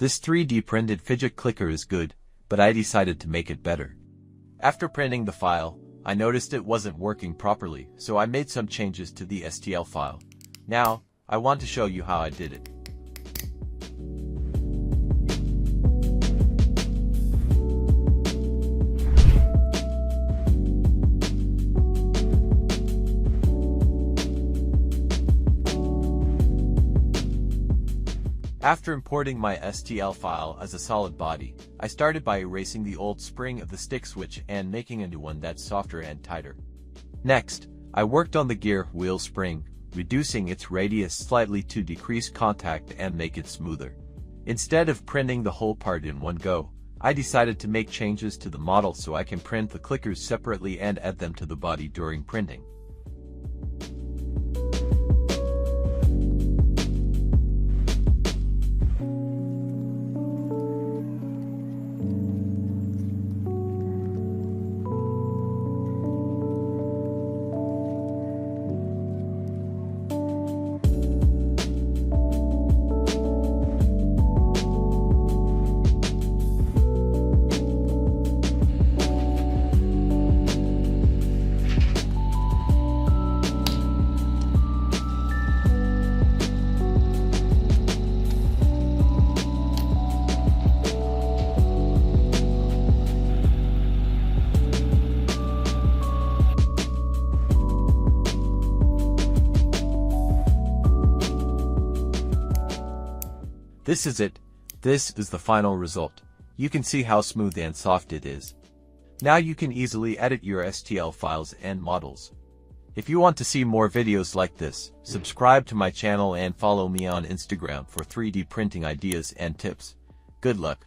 This 3D printed fidget clicker is good, but I decided to make it better. After printing the file, I noticed it wasn't working properly, so I made some changes to the STL file. Now, I want to show you how I did it. After importing my STL file as a solid body, I started by erasing the old spring of the stick switch and making a new one that's softer and tighter. Next, I worked on the gear wheel spring, reducing its radius slightly to decrease contact and make it smoother. Instead of printing the whole part in one go, I decided to make changes to the model so I can print the clickers separately and add them to the body during printing. This is it. This is the final result. You can see how smooth and soft it is. Now you can easily edit your STL files and models. If you want to see more videos like this, subscribe to my channel and follow me on Instagram for 3D printing ideas and tips. Good luck.